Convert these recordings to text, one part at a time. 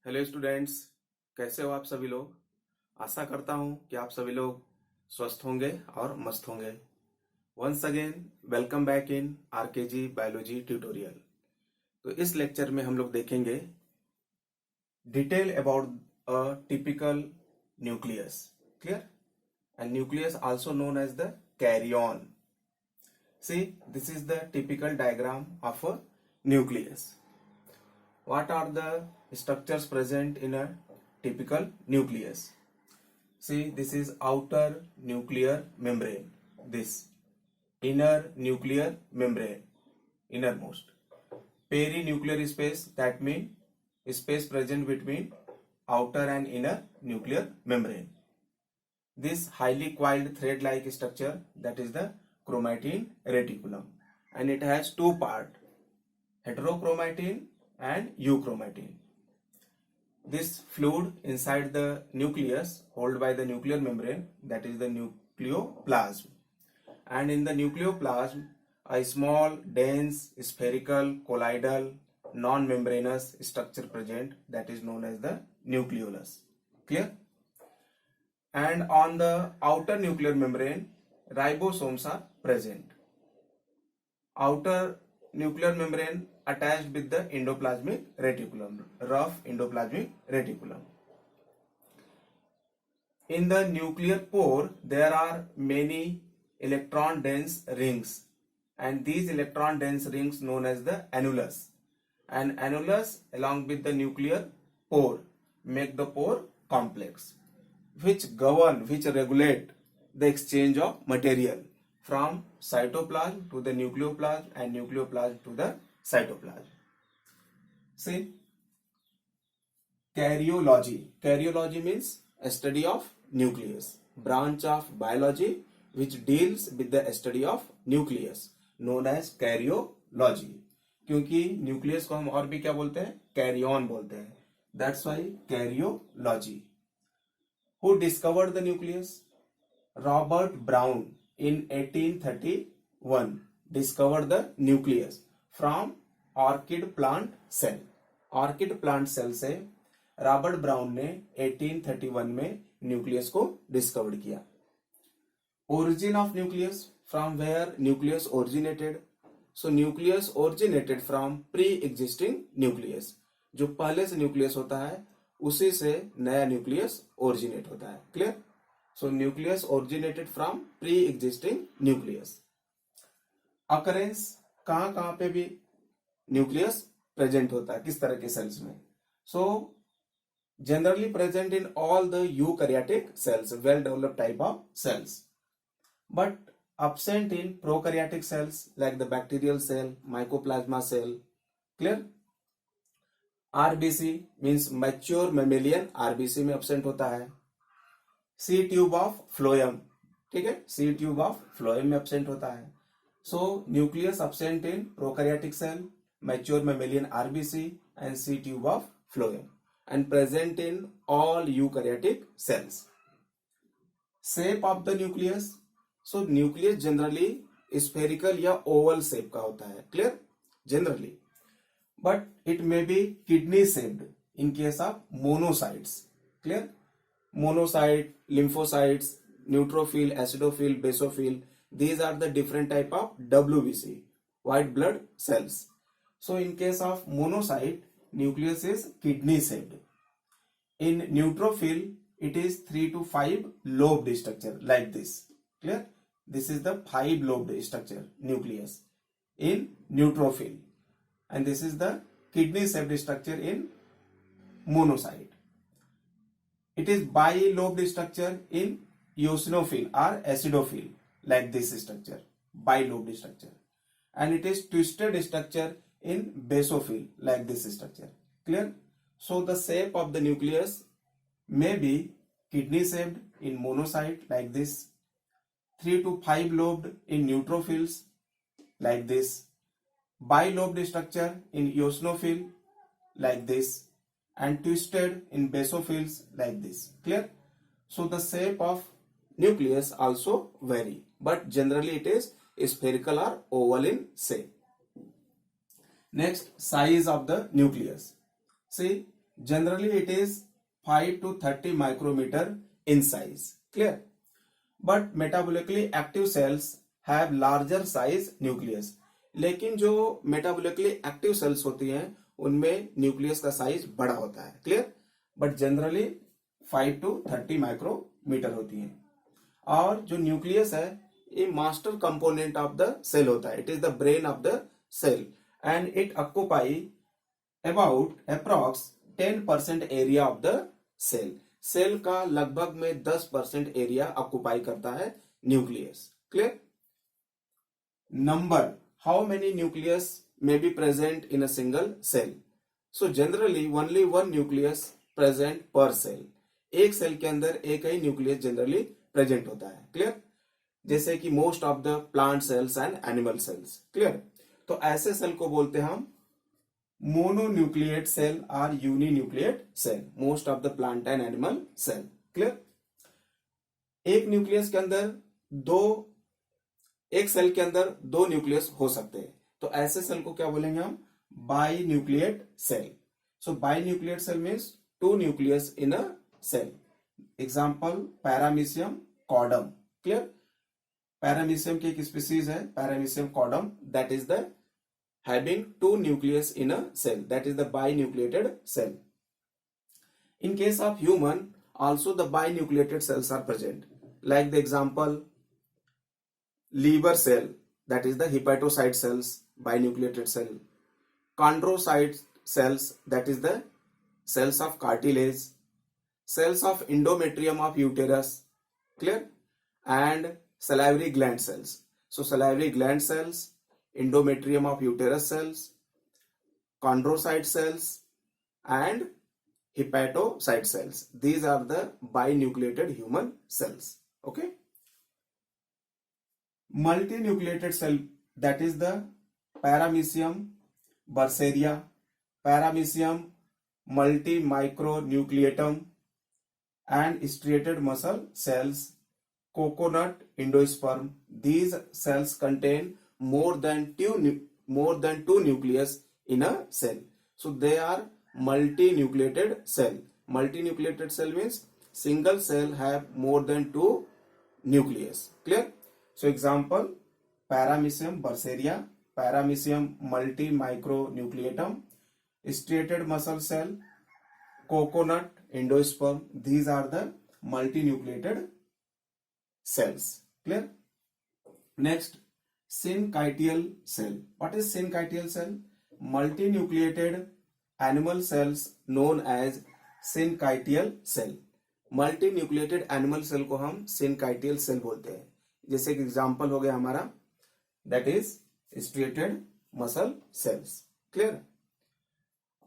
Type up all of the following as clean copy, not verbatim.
Hello students, कैसे हो आप सभी लोग। आशा करता हूं कि आप सभी लोग स्वस्थ होंगे और मस्त होंगे। Once again welcome back in RKG biology tutorial. तो इस लेक्चर में हम लोग देखेंगे detail about a typical nucleus. Clear? And nucleus also known as the karyon. See, this is the typical diagram of a nucleus. What are the structures present in a typical nucleus? See, this is outer nuclear membrane. This inner nuclear membrane, innermost. Perinuclear space, that means space present between outer and inner nuclear membrane. This highly coiled thread-like structure, that is the chromatin reticulum, and it has two parts: heterochromatin and euchromatin. This fluid inside the nucleus held by the nuclear membrane, that is the nucleoplasm, and in the nucleoplasm a small dense spherical colloidal non-membranous structure present, that is known as the nucleolus. Clear? And on the outer nuclear membrane ribosomes are present. Outer nuclear membrane attached with the endoplasmic reticulum, rough endoplasmic reticulum. In the nuclear pore there are many electron dense rings, and these electron dense rings known as the annulus, and annulus along with the nuclear pore make the pore complex, which regulate the exchange of material from cytoplasm to the nucleoplasm and nucleoplasm to the cytoplasm. See, karyology. Karyology means a study of nucleus, branch of biology which deals with the study of nucleus, known as karyology. क्योंकि nucleus को हम और भी क्या बोलते हैं? Carrion बोलते हैं. That's why karyology. Who discovered the nucleus? Robert Brown in 1831 discovered the nucleus from orchid plant cell. Orchid plant cell से रॉबर्ट ब्राउन ने 1831 में न्यूक्लियस को डिस्कवर किया. Origin of nucleus, from where nucleus originated. So nucleus originated from pre existing nucleus. जो पहले से nucleus होता है उसी से नया न्यूक्लियस ओरिजिनेट होता है. Clear? So nucleus originated from pre existing nucleus. Occurrence, कहां कहां पे भी न्यूक्लियस प्रेजेंट होता है, किस तरह के सेल्स में? So generally present in all the eukaryotic cells, well developed type of cells, but absent in prokaryotic cells like the bacterial cell, mycoplasma cell. Clear? RBC means mature mammalian, RBC में absent होता है. C tube of phloem, ठीक है, C tube of phloem में absent होता है. So nucleus absent in prokaryotic cell, mature mammalian RBC and C tube of phloem, and present in all eukaryotic cells. Shape of the nucleus. So nucleus generally spherical या Oval shape का होता है. Clear? Generally, but it may be kidney shaped in case of monocytes. Clear? Monocyte, lymphocytes, neutrophil, acidophil, basophil, these are the different type of WBC, white blood cells. So in case of monocyte, nucleus is kidney shaped. In neutrophil, it is 3 to 5 lobed structure like this. Clear? This is the 5 lobed structure nucleus in neutrophil, and this is the kidney shaped structure in monocyte. It is bi-lobed structure in eosinophil or acidophil, like this structure, bi-lobed structure, and it is twisted structure in basophil, like this structure. Clear? So the shape of the nucleus may be kidney shaped in monocyte like this, 3 to 5 lobed in neutrophils like this, bi-lobed structure in eosinophil like this, and twisted in basophils like this. Clear? So the shape of nucleus also vary, but generally it is spherical or oval in shape. Next, size of the nucleus. See, Generally it is 5 to 30 micrometer in size. Clear? But metabolically active cells have larger size nucleus. लेकिन जो metabolically active cells होती हैं उनमें nucleus का size बड़ा होता है. Clear? But generally 5 to 30 micrometre होती हैं. और जो न्यूक्लियस है ये master component of the cell होता है. It is the brain of the cell and it occupy about approx 10% area of the cell. Cell का लगभग में 10% एरिया ऑक्युपाई करता है nucleus. Clear? Number, how many nucleus may be present in a single cell. So generally only one nucleus present per cell. एक cell के अंदर एक ही nucleus generally present होता है. क्लियर? जैसे कि most of the plant cells and animal cells. Clear? तो ऐसे सेल को बोलते हैं हम मोनोन्यूक्लिएट सेल और uninucleate cell. Most of the plant and animal cell. Clear? एक न्यूक्लियस के अंदर एक सेल के अंदर दो न्यूक्लियस हो सकते हैं. तो ऐसे सेल को क्या बोलेंगे हम? Binucleate cell. So binucleate cell means two nucleus in a cell. Example paramecium caudatum. Clear? Paramecium की एक स्पीसीज है paramecium caudatum, that is the having two nucleus in a cell, that is the binucleated cell. In case of human also the binucleated cells are present, like the example liver cell, that is the hepatocyte cells, binucleated cell. Chondrocyte cells, that is the cells of cartilage. Cells of endometrium of uterus. Clear? And salivary gland cells. So salivary gland cells, endometrium of uterus cells, chondrocyte cells and hepatocyte cells. These are the binucleated human cells. Okay? Multinucleated cell, that is the Paramecium bursaria, Paramecium multimicronucleatum and striated muscle cells, coconut endosperm. These cells contain more than two nucleus in a cell. So they are multinucleated cell. Multinucleated cell means single cell have more than two nucleus. Clear? So example Paramecium bursaria, Paramecium multimicronucleatum, striated muscle cell, coconut endosperm. These are the multinucleated cells. Clear? Next, syncytial cell. What is syncytial cell? Multinucleated animal cells known as syncytial cell. Multinucleated animal cell को हम सिनकाइटियल cell बोलते हैं. जैसे कि example हो गया हमारा, that is striated muscle cells. Clear?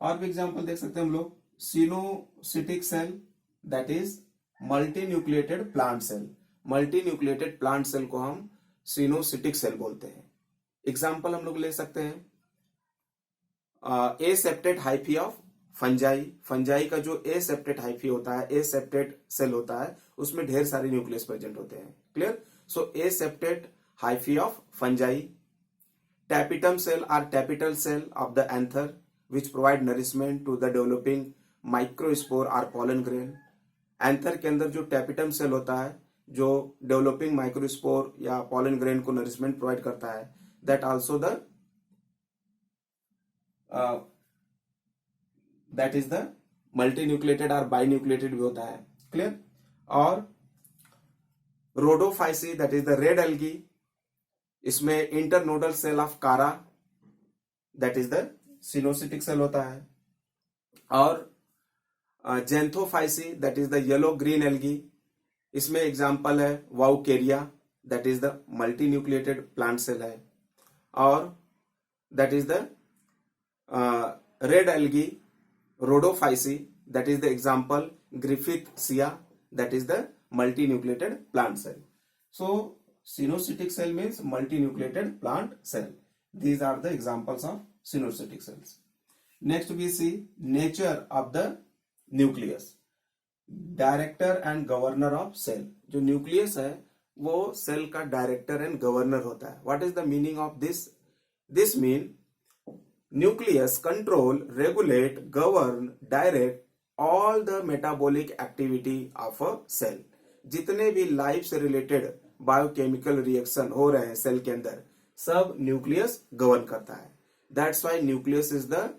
और भी एग्जांपल देख सकते हैं हम लोग. Coenocytic cell, that is multinucleated plant cell. Multinucleated plant cell को हम सिनोसिटिक सेल बोलते हैं. एग्जांपल हम लोग ले सकते हैं एसेप्टेड हाइफी ऑफ फंजाई. फंजाई का जो एसेप्टेड हाइफी होता है, एसेप्टेड सेल होता है, उसमें ढेर सारे न्यूक्लियस प्रेजेंट होते हैं. Clear? So aseptate hyphae of fungi. Tapetum cell or tapetal cell of the anther which provide nourishment to the developing microspore or pollen grain. Anther के अंदर जो टैपिटम सेल होता है जो डेवलपिंग माइक्रोस्पोर या pollen grain को nourishment provide करता है, that also the that is the multinucleated और बाइन्यूक्लिएटेड भी होता है. क्लियर? और Rhodophyceae, that is the red algae. इसमें internodal cell of Chara, that is the coenocytic cell होता है. और Xanthophyceae, that is the yellow green algae. इसमें एग्जाम्पल है Vaucheria, that is the multinucleated plant cell है. और that is the red algae rhodophysi, that is the example Griffithsia, that is the multinucleated plant cell. So Sinusitic cell means multinucleated plant cell. These are the examples of sinusitic cells. Next we see nature of the nucleus. Director and governor of cell. जो nucleus है वो cell का director and governor होता है. What is the meaning of this? This mean nucleus control, regulate, govern, direct all the metabolic activity of a cell. जितने भी life से related biochemical reaction हो रहे हैं सेल के अंदर, सब न्यूक्लियस गवर्न करता है. That's why nucleus is the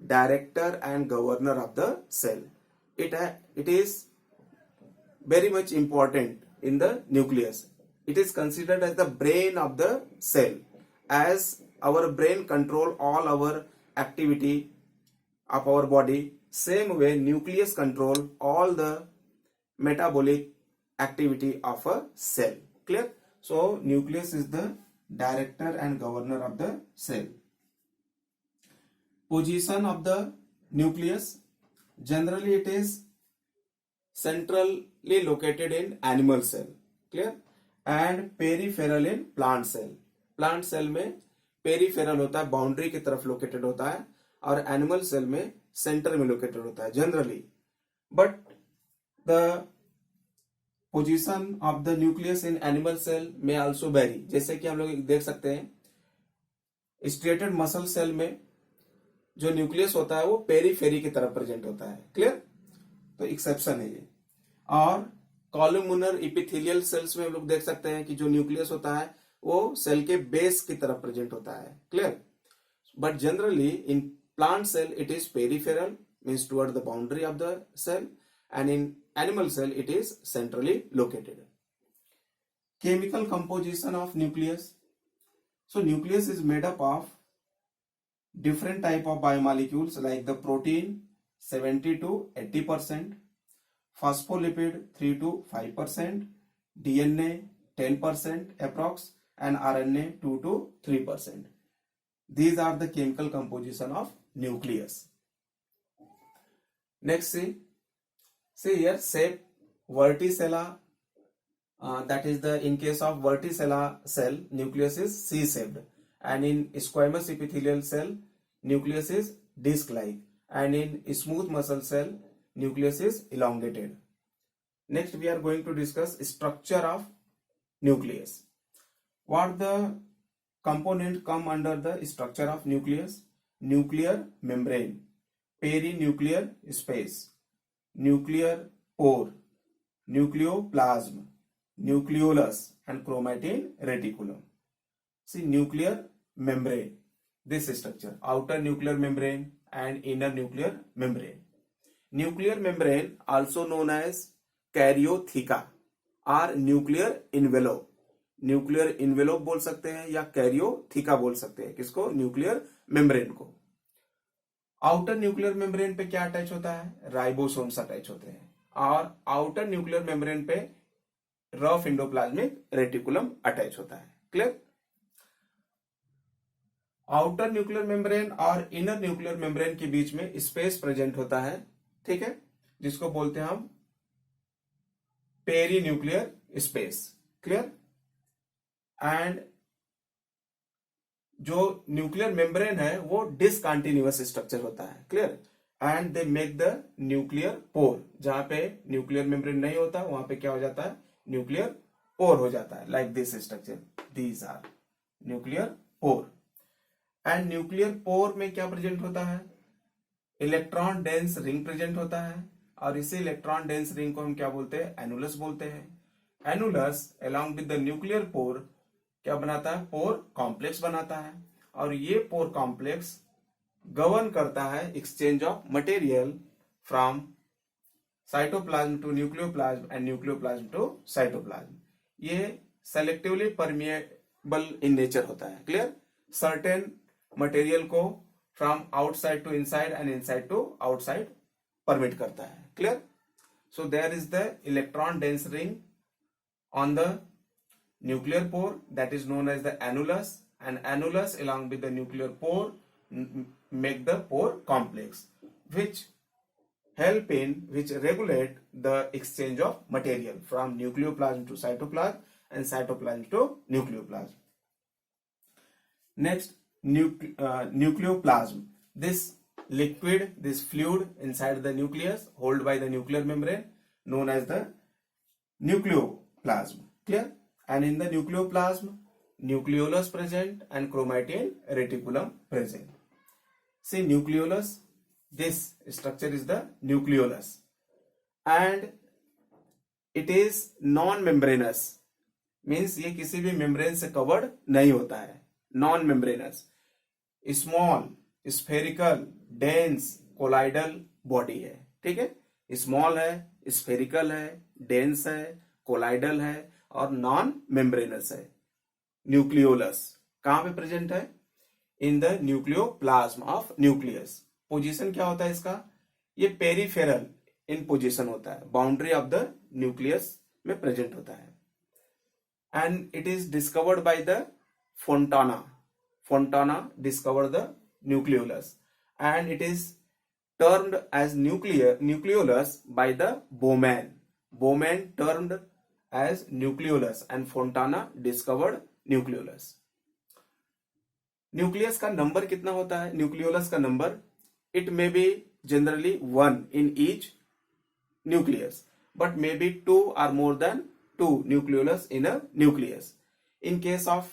director and governor of the cell. It is very much important in the nucleus. It is considered as the brain of the cell, as our brain control all our activity of our body. Same way nucleus control all the metabolic activity of a cell. Clear? So nucleus is the director and governor of the cell. Position of the nucleus, generally it is centrally located in animal cell. Clear? And peripheral in plant cell. Plant cell में peripheral होता है, boundary की तरफ located होता है, और animal cell में centre में लोकेटेड होता है generally. But the position of the nucleus in animal cell में आल्सो वेरी. जैसे कि हम लोग देख सकते हैं स्ट्रेटेड मसल सेल में जो न्यूक्लियस होता है वो पेरीफेरी की तरफ प्रेजेंट होता है. क्लियर? तो एक्सेप्शन है ये. और कॉलमुनर इपिथेलियल सेल्स में हम लोग देख सकते हैं कि जो न्यूक्लियस होता है वो सेल के बेस की तरफ प्रेजेंट होता है. Clear? But generally in plant cell it is peripheral, means toward the boundary of the cell, and in animal cell it is centrally located. Chemical composition of nucleus. So nucleus is made up of different type of biomolecules like the protein 70 to 80%, phospholipid 3 to 5%, DNA 10% approx, and RNA 2 to 3%. These are the chemical composition of nucleus. Next, see here shape verticella. That is the in case of verticella cell, nucleus is C-shaped. And in squamous epithelial cell, nucleus is disc-like, and in smooth muscle cell, nucleus is elongated. Next, we are going to discuss structure of nucleus. What the component come under the structure of nucleus? Nuclear membrane, perinuclear space, nuclear pore, nucleoplasm, nucleolus, and chromatin reticulum. See, nuclear membrane, this structure, outer nuclear membrane and inner nuclear membrane. Nuclear membrane also known as karyotheca or nuclear envelope. Nuclear envelope बोल सकते हैं या karyotheca बोल सकते हैं. किसको? Nuclear membrane को. Outer nuclear membrane पे क्या अटैच होता है? राइबोसोम्स अटैच होते हैं. और आउटर न्यूक्लियर मेम्ब्रेन पे रफ एंडोप्लाज्मिक रेटिकुलम अटैच होता है. क्लियर? आउटर न्यूक्लियर मेम्ब्रेन और इनर न्यूक्लियर मेम्ब्रेन के बीच में स्पेस प्रेजेंट होता है. ठीक है? जिसको बोलते हैं हम perinuclear space. Clear? And जो न्यूक्लियर मेम्ब्रेन है वो डिसकंटिन्यूअस स्ट्रक्चर होता है. Clear? And they make the nuclear pore. जहां पे न्यूक्लियर मेम्ब्रेन नहीं होता वहां पे क्या हो जाता है? न्यूक्लियर पोर हो जाता है. Like this structure, these are nuclear pore. And nuclear pore में क्या प्रेजेंट होता है? इलेक्ट्रॉन डेंस रिंग प्रेजेंट होता है. और इसी इलेक्ट्रॉन डेंस रिंग को हम क्या बोलते हैं? एनुलस बोलते हैं. Annulus along with the nuclear पोर क्या बनाता है? पोर कॉम्प्लेक्स बनाता है. और ये पोर कॉम्प्लेक्स गवर्न करता है exchange of material from cytoplasm to nucleoplasm and nucleoplasm to cytoplasm. ये सेलेक्टिवली परमिएबल इन नेचर होता है. क्लियर? सर्टेन मटेरियल को from outside to inside and inside to outside permit करता है. Clear? So there is the electron dense ring on the nuclear pore that is known as the annulus, and annulus along with the nuclear pore make the pore complex, which regulate the exchange of material from nucleoplasm to cytoplasm and cytoplasm to nucleoplasm. Next, nucleoplasm. This liquid, this fluid inside the nucleus held by the nuclear membrane known as the nucleoplasm. Clear? And in the nucleoplasm, nucleolus present and chromatin reticulum present. See nucleolus, this structure is the nucleolus and it is non-membranous, means ये किसी भी membrane से covered नहीं होता है, non membranes, small spherical dense colloidal body है, ठीक है, स्मॉल है, स्फेरिकल है, डेंस है, कोलाइडल है और नॉन मेम्ब्रेनस है। न्यूक्लियोलस कहां पे प्रेजेंट है? In the nucleoplasm of nucleus. Position क्या होता है इसका? ये पेरिफेरल इन पोजीशन होता है, बाउंड्री ऑफ द न्यूक्लियस में प्रेजेंट होता है। And it is discovered by the Fontana discovered the nucleolus and it is termed as nucleolus by the Bowman termed as nucleolus and Fontana discovered nucleolus। Nucleus का number कितना होता है? Nucleolus का number, it may be generally 1 in each nucleus but maybe 2 or more than 2 nucleolus in a nucleus। in case of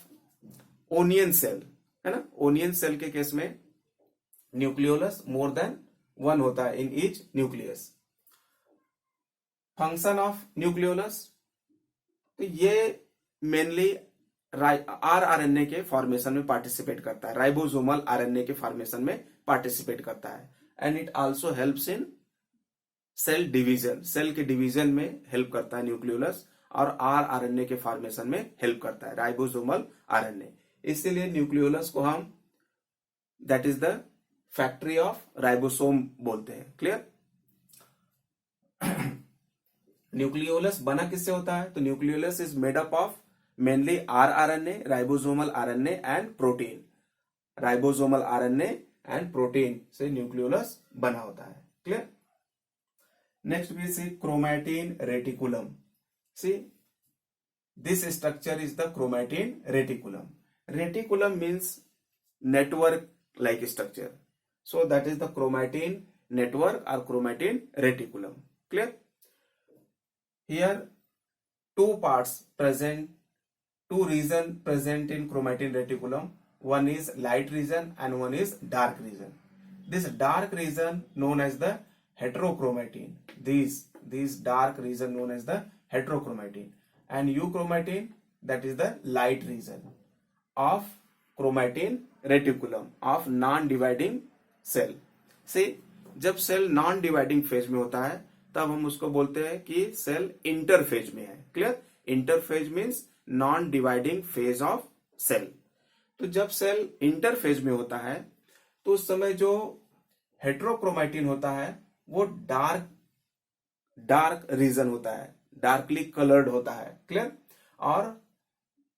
onion cell है ना, onion cell के case में nucleolus more than 1 होता है in each nucleus. Function of nucleolus, तो ये mainly RNA के formation में पार्टिसिपेट करता है, राइबोसोमल आरएनए के फॉर्मेशन में पार्टिसिपेट करता है and it also helps in cell division, cell के डिवीजन में हेल्प करता है न्यूक्लियोलस और आरएनए के फॉर्मेशन में हेल्प करता है, राइबोसोमल आरएनए। इसीलिए न्यूक्लियोलस को हम that is the factory of ribosome बोलते हैं। क्लियर? न्यूक्लियोलस बना किससे होता है? तो nucleolus is made up of mainly RNA, ribosomal RNA and protein. Ribosomal RNA and protein से न्यूक्लियोलस बना होता है। Clear? Next we see chromatin reticulum. See this structure is the chromatin reticulum. Reticulum means network like structure, so that is the chromatin network or chromatin reticulum। Clear? Here two parts present, two region present in chromatin reticulum, one is light region and one is dark region। this dark region known as the heterochromatin, these dark region known as the heterochromatin and euchromatin that is the light region of chromatin reticulum of non dividing cell. से जब cell non dividing phase में होता है तब हम उसको बोलते हैं कि सेल इंटरफेज में है। Clear? Interphase means non dividing phase of cell. तो जब सेल इंटरफेज में होता है तो उस समय जो हेट्रोक्रोमैटिन होता है वो डार्क रीजन होता है, डार्कली कलर्ड होता है। क्लियर? और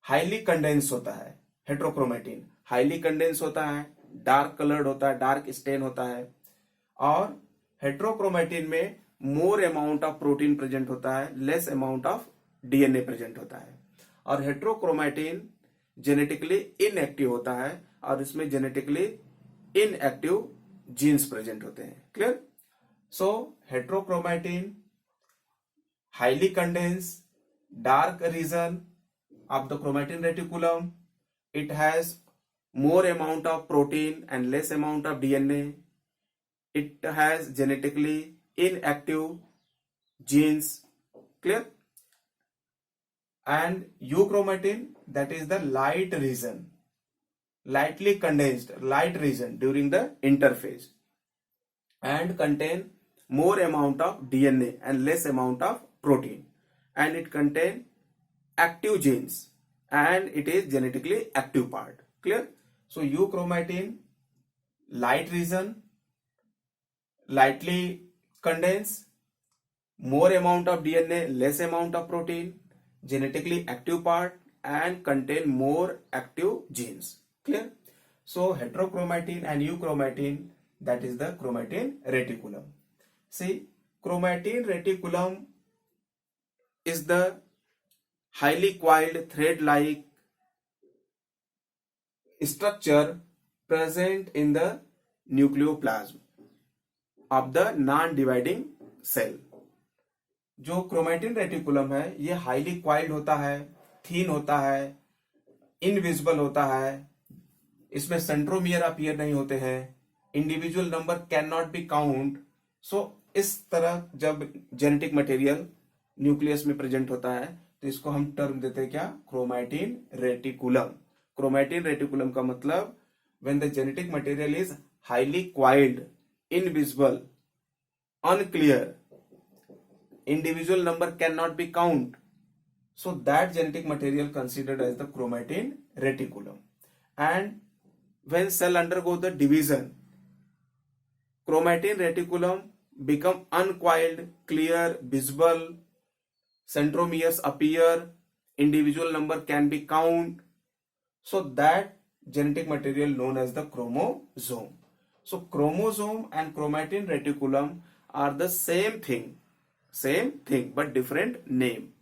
हाईली कंडेंस होता है। हेट्रोक्रोमैटिन हाईली कंडेंस होता है, डार्क कलर्ड होता है, डार्क स्टेन होता है और हेट्रोक्रोमैटिन में more amount of protein present होता है, less amount of DNA present होता है। और हेट्रोक्रोमैटिन जेनेटिकली इनएक्टिव होता है और इसमें जेनेटिकली इनएक्टिव जीन्स प्रेजेंट होते हैं। Clear? So heterochromatin highly condense dark region of the chromatin reticulum, it has more amount of protein and less amount of DNA, it has genetically inactive genes। Clear? And euchromatin, that is the light region, lightly condensed light region during the interphase and contain more amount of DNA and less amount of protein and it contain active genes and it is genetically active part। Clear? So euchromatin light region, lightly condensed, more amount of DNA, less amount of protein, genetically active part and contain more active genes। Clear? So heterochromatin and euchromatin, that is the chromatin reticulum। See, chromatin reticulum is the highly coiled thread-like structure present in the nucleoplasm of the non-dividing cell। जो chromatin reticulum है ये highly coiled होता है, थीन होता है, invisible होता है, इसमें सेंट्रोमियर अपीयर नहीं होते हैं individual number can not be count. So इस तरह जब जेनेटिक मटेरियल न्यूक्लियस में प्रेजेंट होता है तो इसको हम टर्म देते हैं क्या, क्रोमैटिन रेटिकुलम। क्रोमैटिन रेटिकुलम का मतलब when the genetic material is highly coiled, invisible, unclear, individual number cannot be count, so that genetic material considered as the chromatin reticulum. And when cell undergo the division, chromatin reticulum become uncoiled, clear, visible, centromeres appear, individual number can be count, so that genetic material known as the chromosome. So chromosome and chromatin reticulum are the same thing but different name.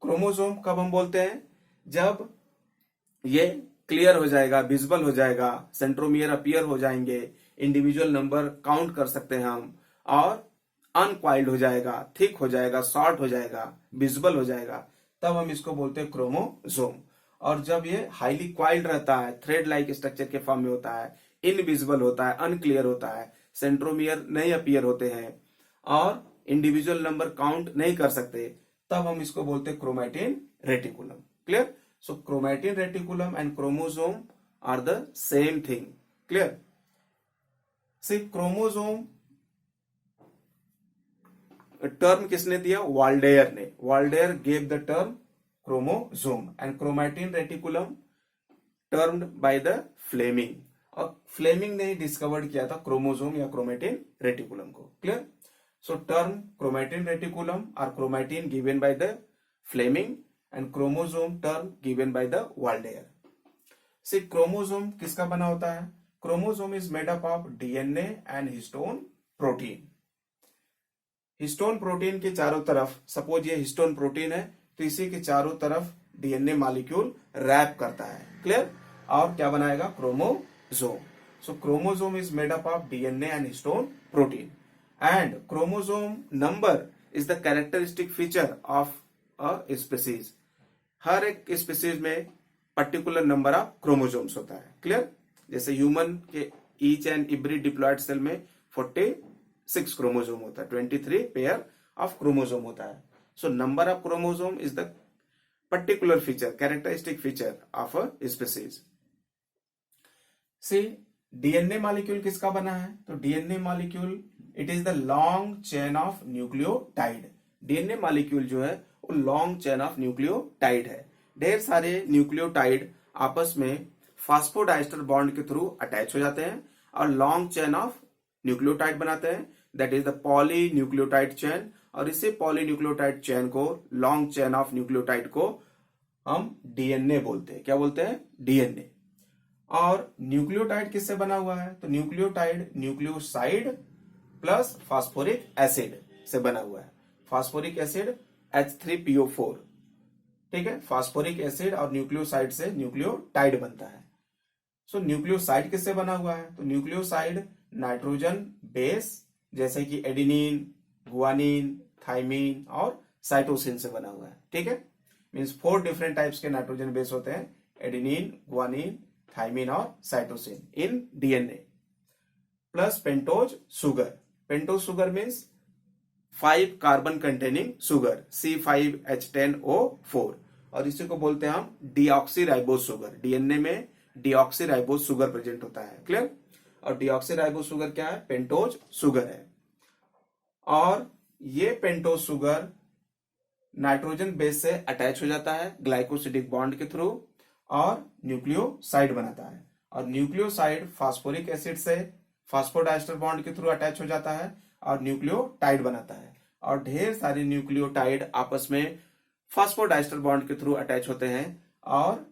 Chromosome कब हम बोलते हैं, जब ये clear हो जाएगा, visible हो जाएगा, सेंट्रोमियर अपीयर हो जाएंगे, इंडिविजुअल नंबर काउंट कर सकते हैं हम, और अनक्वाइल्ड हो जाएगा, थिक हो जाएगा, शॉर्ट हो जाएगा, विजिबल हो जाएगा, तब हम इसको बोलते हैं क्रोमोसोम। और जब ये हाईली क्वाइल्ड रहता है, थ्रेड लाइक स्ट्रक्चर के फॉर्म में होता है, इनविजिबल होता है, अनक्लियर होता है, सेंट्रोमियर नहीं अपीयर होते हैं और इंडिविजुअल नंबर काउंट नहीं कर सकते, तब हम इसको बोलते हैं chromatin reticulum. Clear? So chromatin reticulum and chromosome are the same thing. Clear? See chromosome term किसने दिया, वाल्डेयर ने। Waldeyer gave the term chromosome and chromatin reticulum termed by the Flemming. और फ्लेमिंग ने ही डिस्कवर्ड किया था chromosome या chromatin reticulum को। Clear? So term chromatin reticulum और chromatin given by the Flemming and chromosome term given by the Waldeyer. See chromosome किसका बना होता है, chromosome is made up of DNA and histone protein. Histone protein के चारों तरफ, suppose ये histone protein है तो इसी के चारों तरफ डीएनए मॉलिक्यूल रैप करता है। क्लियर? और क्या बनाएगा, chromosome. So chromosome is made up of DNA and histone protein and chromosome number is the characteristic feature of a species. हर एक स्पीसीज में पर्टिकुलर नंबर ऑफ क्रोमोसोम्स होता है। क्लियर? जैसे ह्यूमन के each and every diploid cell में 46 chromosome होता है, 23 पेयर ऑफ क्रोमोसोम होता है। So number of chromosome is the particular feature, characteristic feature of a species. See DNA molecule किसका बना है, तो DNA molecule it is the long chain of nucleotide. DNA molecule जो है वो लॉन्ग चेन ऑफ न्यूक्लियोटाइड है। ढेर सारे न्यूक्लियोटाइड आपस में फास्फोडाइस्टर बॉन्ड के थ्रू अटैच हो जाते हैं और लॉन्ग चेन ऑफ न्यूक्लियोटाइड बनाते हैं, that is the poly nucleotide chain. और इसी पॉली न्यूक्लियोटाइड चेन को, लॉन्ग चेन ऑफ न्यूक्लियोटाइड को हम डीएनए बोलते हैं। क्या बोलते हैं, डीएनए। और न्यूक्लियोटाइड किससे बना हुआ है, तो nucleotide nucleoside plus phosphoric acid से बना हुआ है। फास्फोरिक एसिड H3PO4, ठीक है, फास्फोरिक एसिड और न्यूक्लियोसाइड से न्यूक्लियोटाइड बनता है। सो न्यूक्लियोसाइड किससे बना हुआ है, तो न्यूक्लियोसाइड नाइट्रोजन बेस जैसे कि एडिनिन, गुआनिन, थाइमिन और साइटोसिन से बना हुआ है। ठीक है, मींस 4 डिफरेंट टाइप्स के नाइट्रोजन बेस होते हैं, एडिनिन, गुआनिन, थाइमिन और cytosine in DNA. Plus pentose sugar. Pentose sugar means 5 carbon containing sugar, C5H10O4, और इसी को बोलते हैं हम डीऑक्सीराइबोज शुगर। डीएनए में डीऑक्सीराइबोज शुगर प्रेजेंट होता है। क्लियर? और डीऑक्सीराइबोज शुगर क्या है, पेंटोज शुगर है। और ये पेंटोज शुगर नाइट्रोजन बेस से अटैच हो जाता है ग्लाइकोसिडिक बॉन्ड के थ्रू और न्यूक्लियोसाइड बनाता है। और न्यूक्लियोसाइड फास्फोरिक एसिड से फास्फोडाइस्टर बॉन्ड के थ्रू अटैच हो जाता है और न्यूक्लियोटाइड बनाता है। और ढेर सारे न्यूक्लियोटाइड आपस में फास्फोडाइस्टर बॉन्ड के थ्रू अटैच होते हैं और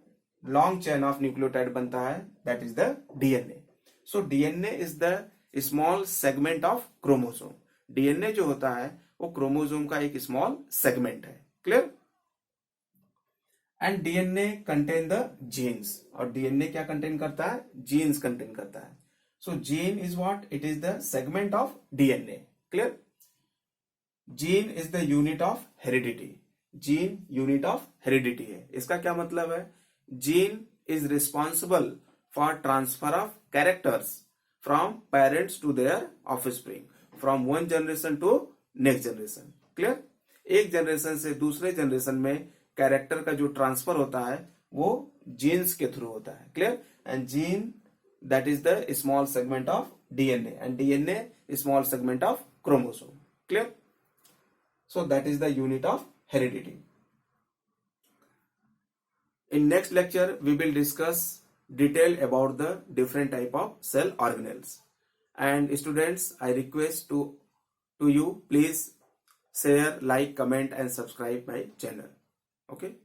लॉन्ग चेन ऑफ न्यूक्लियोटाइड बनता है, that is the DNA. So DNA is the small segment of chromosome. DNA जो होता है वो क्रोमोसोम का एक स्मॉल सेगमेंट है। Clear? And DNA contain the genes. और डीएनए क्या कंटेन करता है, जीन्स कंटेन करता है। So gene is what, it is the segment of DNA. Clear? Gene is the unit of heredity. Gene unit of heredity है। इसका क्या मतलब है, gene is responsible for transfer of characters from parents to their offspring, from one generation to next generation. Clear? एक generation से दूसरे generation में character का जो ट्रांसफर होता है वो जीन्स के थ्रू होता है. Clear? And gene that is the small segment of DNA and DNA small segment of chromosome. Clear? So that is the unit of heredity. In next lecture we will discuss detail about the different type of cell organelles. And students, I request to you, please share, like, comment and subscribe my channel. Okay.